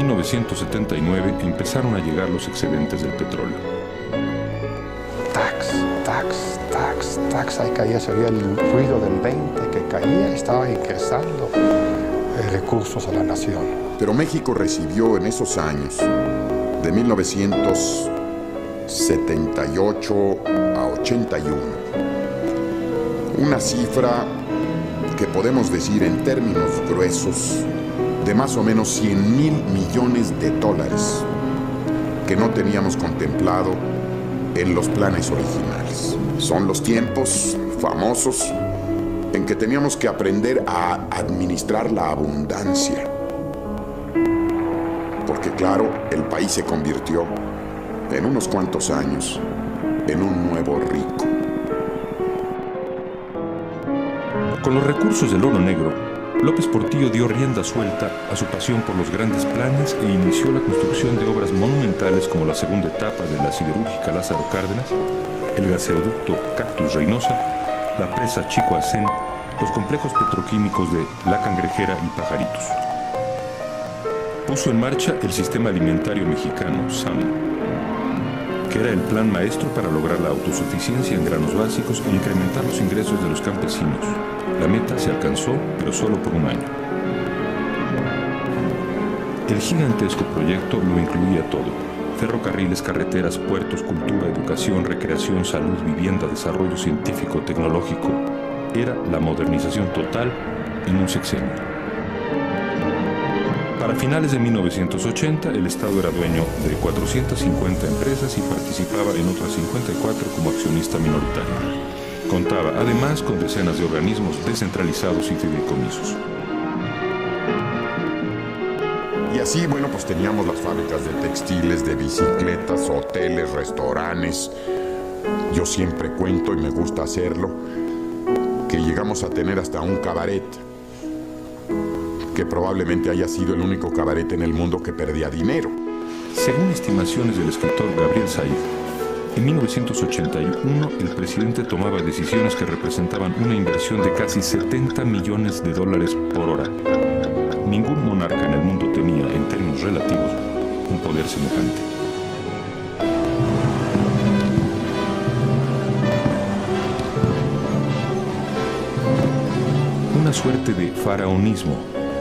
1979 empezaron a llegar los excedentes del petróleo. Ahí caía, se oía el ruido del 20 que caía, estaba ingresando recursos a la nación. Pero México recibió en esos años, de 1978 a 81, una cifra que podemos decir en términos gruesos de más o menos 100,000 millones de dólares que no teníamos contemplado en los planes originales. Son los tiempos famosos en que teníamos que aprender a administrar la abundancia. Porque claro, el país se convirtió en unos cuantos años en un nuevo rico. Con los recursos del oro negro, López Portillo dio rienda suelta a su pasión por los grandes planes e inició la construcción de obras monumentales como la segunda etapa de la siderúrgica Lázaro Cárdenas, el gasoducto Cactus Reynosa, la presa Chico Alcén, los complejos petroquímicos de La Cangrejera y Pajaritos. Puso en marcha el sistema alimentario mexicano, SAM, que era el plan maestro para lograr la autosuficiencia en granos básicos e incrementar los ingresos de los campesinos. La meta se alcanzó, pero solo por un año. El gigantesco proyecto lo incluía todo: ferrocarriles, carreteras, puertos, cultura, educación, recreación, salud, vivienda, desarrollo científico, tecnológico. Era la modernización total en un sexenio. Para finales de 1980, el Estado era dueño de 450 empresas y participaba en otras 54 como accionista minoritario. Contaba además con decenas de organismos descentralizados y fideicomisos. Y así, bueno, pues teníamos las fábricas de textiles, de bicicletas, hoteles, restaurantes. Yo siempre cuento, y me gusta hacerlo, que llegamos a tener hasta un cabaret, que probablemente haya sido el único cabaret en el mundo que perdía dinero. Según estimaciones del escritor Gabriel Said, en 1981 el presidente tomaba decisiones que representaban una inversión de casi 70 millones de dólares por hora. Ningún monarca en el mundo tenía, en términos relativos, un poder semejante. Una suerte de faraonismo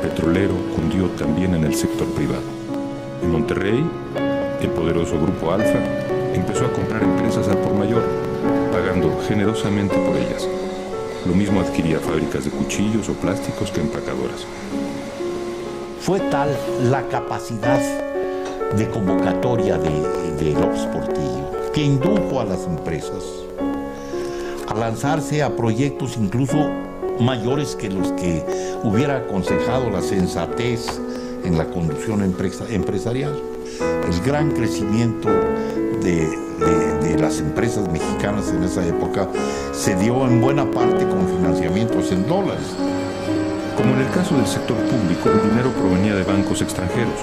petrolero cundió también en el sector privado. En Monterrey, el poderoso Grupo Alfa empezó a comprar empresas al por mayor, pagando generosamente por ellas. Lo mismo adquiría fábricas de cuchillos o plásticos que empacadoras. Fue tal la capacidad de convocatoria de López Portillo que indujo a las empresas a lanzarse a proyectos incluso mayores que los que hubiera aconsejado la sensatez en la conducción empresarial. El gran crecimiento de las empresas mexicanas en esa época se dio en buena parte con financiamientos en dólares. Como en el caso del sector público, el dinero provenía de bancos extranjeros.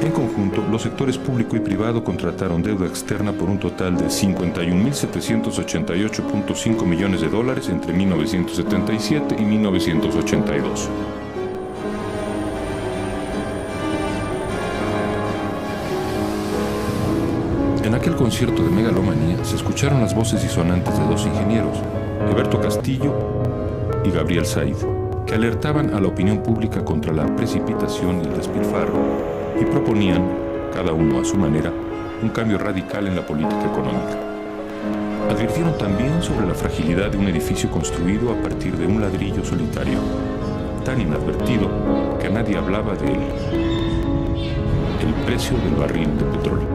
En conjunto, los sectores público y privado contrataron deuda externa por un total de 51.788.5 millones de dólares entre 1977 y 1982. En aquel concierto de megalomanía se escucharon las voces disonantes de dos ingenieros, Eberto Castillo y Gabriel Said, que alertaban a la opinión pública contra la precipitación y el despilfarro y proponían, cada uno a su manera, un cambio radical en la política económica. Advirtieron también sobre la fragilidad de un edificio construido a partir de un ladrillo solitario, tan inadvertido que nadie hablaba de él: el precio del barril de petróleo.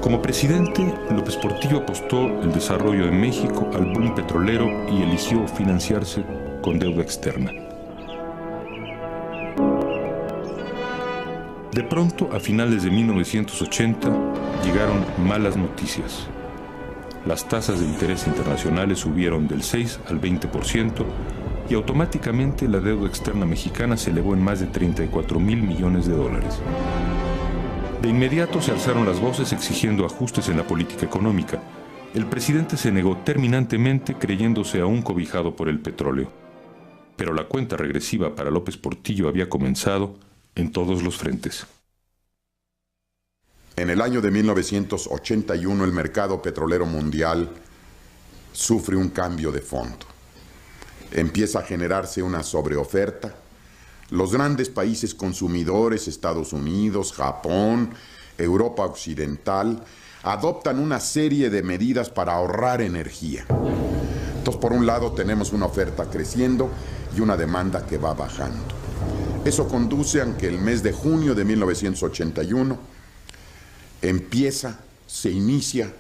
Como presidente, López Portillo apostó el desarrollo de México al boom petrolero y eligió financiarse con deuda externa. De pronto, a finales de 1980, llegaron malas noticias. Las tasas de interés internacionales subieron del 6 al 20% y automáticamente la deuda externa mexicana se elevó en más de 34,000 millones de dólares. De inmediato se alzaron las voces exigiendo ajustes en la política económica. El presidente se negó terminantemente, creyéndose aún cobijado por el petróleo. pero la cuenta regresiva para López Portillo había comenzado en todos los frentes. En el año de 1981 el mercado petrolero mundial sufre un cambio de fondo. Empieza a generarse una sobreoferta. Los grandes países consumidores, Estados Unidos, Japón, Europa Occidental, adoptan una serie de medidas para ahorrar energía. Entonces, por un lado tenemos una oferta creciendo y una demanda que va bajando. Eso conduce a que el mes de junio de 1981 se inicia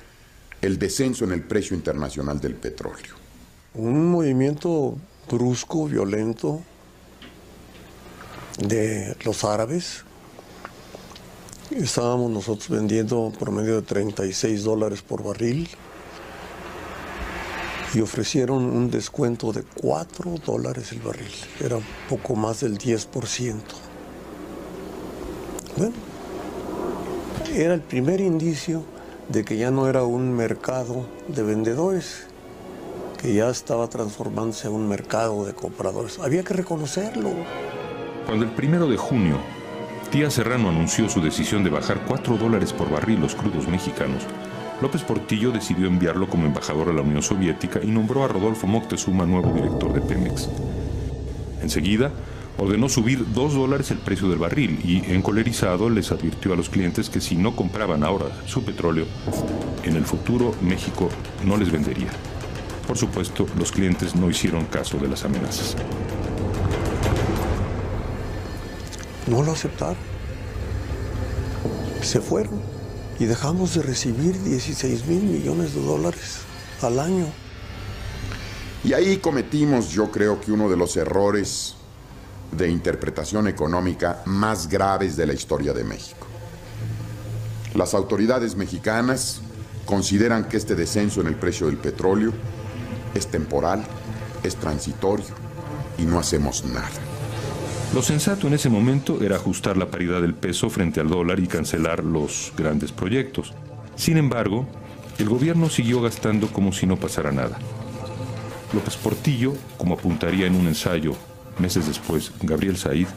el descenso en el precio internacional del petróleo. Un movimiento brusco, violento de los árabes. Estábamos nosotros vendiendo por medio de $36 por barril y ofrecieron un descuento de $4 el barril. Era un poco más del 10%. Bueno, era el primer indicio de que ya no era un mercado de vendedores, que ya estaba transformándose en un mercado de compradores. Había que reconocerlo. Cuando el 1 de junio, Díaz Serrano anunció su decisión de bajar $4 por barril los crudos mexicanos, López Portillo decidió enviarlo como embajador a la Unión Soviética y nombró a Rodolfo Moctezuma nuevo director de Pemex. Enseguida, ordenó subir $2 el precio del barril y, encolerizado, les advirtió a los clientes que si no compraban ahora su petróleo, en el futuro México no les vendería. Por supuesto, los clientes no hicieron caso de las amenazas. No lo aceptaron. Se fueron y dejamos de recibir $16,000 millones al año. Y ahí cometimos, yo creo que uno de los errores de interpretación económica más graves de la historia de México. Las autoridades mexicanas consideran que este descenso en el precio del petróleo es temporal, es transitorio y no hacemos nada. Lo sensato en ese momento era ajustar la paridad del peso frente al dólar y cancelar los grandes proyectos. Sin embargo, el gobierno siguió gastando como si no pasara nada. López Portillo, como apuntaría en un ensayo meses después Gabriel Said,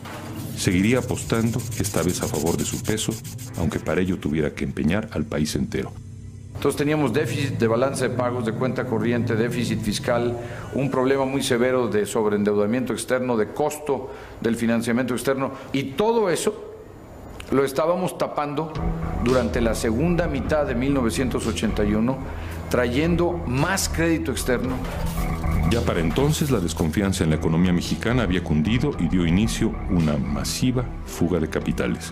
seguiría apostando, esta vez a favor de su peso, aunque para ello tuviera que empeñar al país entero. Entonces teníamos déficit de balanza de pagos, de cuenta corriente, déficit fiscal, un problema muy severo de sobreendeudamiento externo, de costo del financiamiento externo, y todo eso lo estábamos tapando durante la segunda mitad de 1981, trayendo más crédito externo. Ya para entonces la desconfianza en la economía mexicana había cundido y dio inicio a una masiva fuga de capitales.